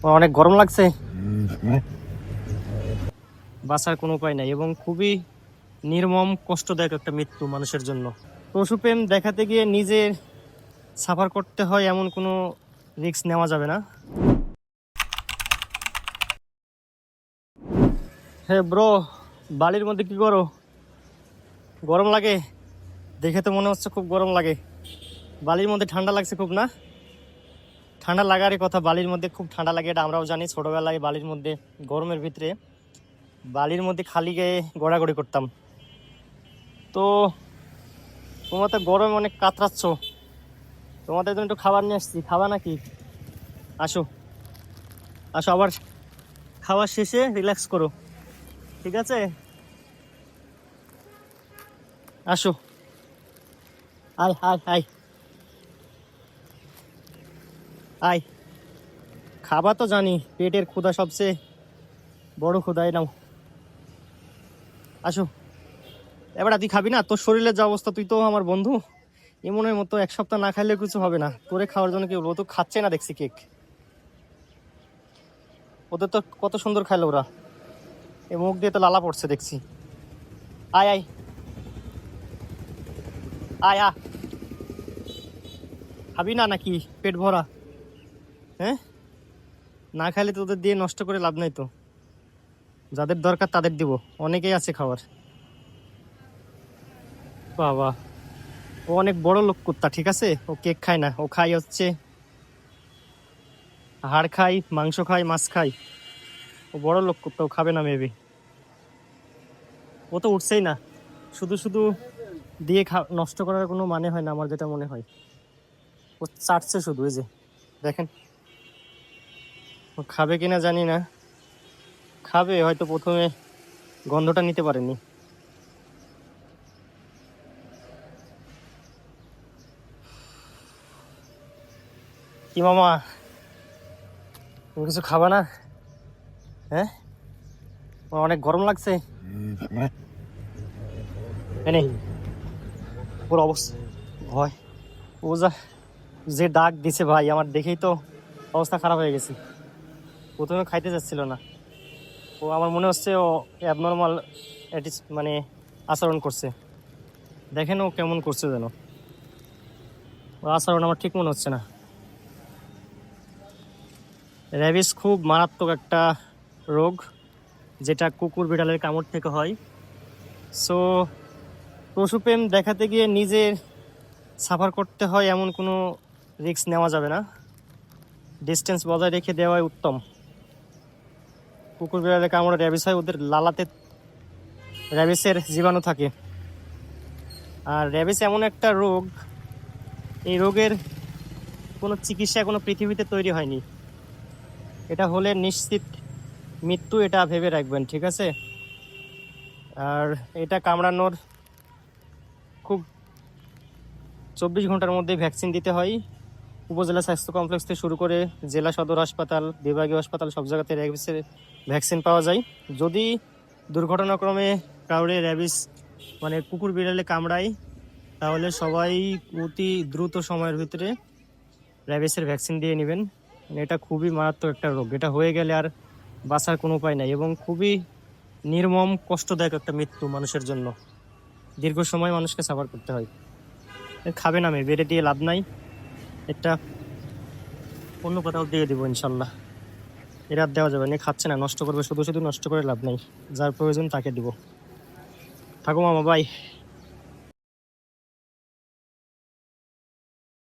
অনেক গরম লাগছে, বাঁচার কোনো উপায় নাই এবং খুবই নির্মম কষ্টদায়ক একটা মৃত্যু মানুষের জন্য। পশুপ্রেম দেখাতে গিয়ে নিজের সাফার করতে হয় এমন কোনো রিস্ক নেওয়া যাবে না। হ্যাঁ ব্রো, বালির মধ্যে কি করো? গরম লাগে দেখে তো মনে হচ্ছে খুব গরম লাগে। বালির মধ্যে ঠান্ডা লাগছে খুব না? ঠান্ডা লাগারই কথা, বালির মধ্যে খুব ঠান্ডা লাগে, এটা আমরাও জানি। ছোটবেলায় বালির মধ্যে গরমের ভিতরে বালির মধ্যে খালি গায়ে গড়াগড়ি করতাম। তো তোমার তো গরমে অনেক কাতরাচ্ছ, তোমাদের জন্য একটু খাবার নিয়ে আসছি, খাবা নাকি? আসো আসো, আবার খাওয়া শেষে রিল্যাক্স করো, ঠিক আছে? আসো, আয় আয় আয় আয়। খাবা তো জানি, পেটের ক্ষুধা সবচেয়ে বড় ক্ষুধা, নাও আসো। এবার তুই খাবি না? তোর শরীরের যা অবস্থা, তুই তো আমার বন্ধু, এমনের মতো এক সপ্তাহ না খাইলে কিছু হবে না। তোরে খাওয়ার জন্য কি বলবো, তো খাচ্ছে না দেখছি কেক। ওদের তো কত সুন্দর খাইলো ওরা, এ মুখ দিয়ে তো লালা পড়ছে দেখছি। আয় আয় আয় আ, খাবি না নাকি? পেট ভরা? হ্যাঁ, না খাইলে তো ওদের দিয়ে নষ্ট করে লাভ নাই তো, যাদের দরকার তাদের দিব, অনেকেই আছে খাওয়ার। বাবা, ও অনেক বড় লোক কুত্তা, ঠিক আছে? ও কেক খায় না, ও খাই হচ্ছে হাড় খাই, মাংস খাই, মাছ খাই। ও বড় লোক কুত্তা, ও খাবে না মেবি। ও তো উঠছেই না, শুধু শুধু দিয়ে নষ্ট করার কোনো মানে হয় না আমার যেটা মনে হয়। ও চাটছে শুধু, এই যে দেখেন। ও খাবে কিনা জানি না, খাবে হয়তো, প্রথমে গন্ধটা নিতে পারেনি। কি মামা, তুমি কিছু খাবা না? হ্যাঁ, আমার অনেক গরম লাগছে। এনে পুরো অবস্থা ভয়, ও যা যে ডাক দিছে ভাই, আমার দেখেই তো অবস্থা খারাপ হয়ে গেছে। প্রথমে খাইতে যাচ্ছিল না, ও আমার মনে হচ্ছে ও অ্যাবনর্মাল মানে আচরণ করছে। দেখেন ও কেমন করছে যেন, ও আচরণ আমার ঠিক মনে হচ্ছে না। র্যাবিস খুব মারাত্মক একটা রোগ, যেটা কুকুর বিড়ালের কামড় থেকে হয়। সো পশুপ্রেম দেখাতে গিয়ে নিজের সাফার করতে হয় এমন কোনো রিস্ক নেওয়া যাবে না। ডিস্টেন্স বজায় রেখে দেওয়াই উত্তম। কুকুর বিড়ালের কামড়ে র্যাবিস হয়, ওদের লালাতে র্যাবিসের জীবাণু থাকে। আর র্যাবিস এমন একটা রোগ, এই রোগের কোনো চিকিৎসা এখনো পৃথিবীতে তৈরি হয়নি। এটা হলে নিশ্চিত মৃত্যু, এটা ভেবে রাখবেন, ঠিক আছে? আর এটা কামড়ানোর খুব 24 ঘন্টার মধ্যে ভ্যাকসিন দিতে হয়। উপজেলা স্বাস্থ্য কমপ্লেক্স থেকে শুরু করে জেলা সদর হাসপাতাল, বিভাগীয় হাসপাতাল, সব জায়গাতে র্যাবিসের ভ্যাকসিন পাওয়া যায়। যদি দুর্ঘটনাক্রমে কাউরে র্যাবিস মানে কুকুর বিড়ালে কামড়ায়, তাহলে সবাই অতি দ্রুত সময়ের ভিতরে র্যাবিসের ভ্যাকসিন দিয়ে নেবেন। এটা খুবই মারাত্মক একটা রোগ, এটা হয়ে গেলে আর বাঁচার কোনো উপায় নাই এবং খুবই নির্মম কষ্টদায়ক একটা মৃত্যু মানুষের জন্য। দীর্ঘ সময় মানুষকে সাফার করতে হয়। খাবে না, আমি বেড়ে দিয়ে লাভ নাই, এটা অন্য কোথাও দিয়ে দিব ইনশাল্লাহ। এরা আর দেওয়া যাবে না, খাচ্ছে না, নষ্ট করবে, শুধু শুধু নষ্ট করে লাভ নাই। যার প্রয়োজন তাকে দিব। থাকো মামা, বাই।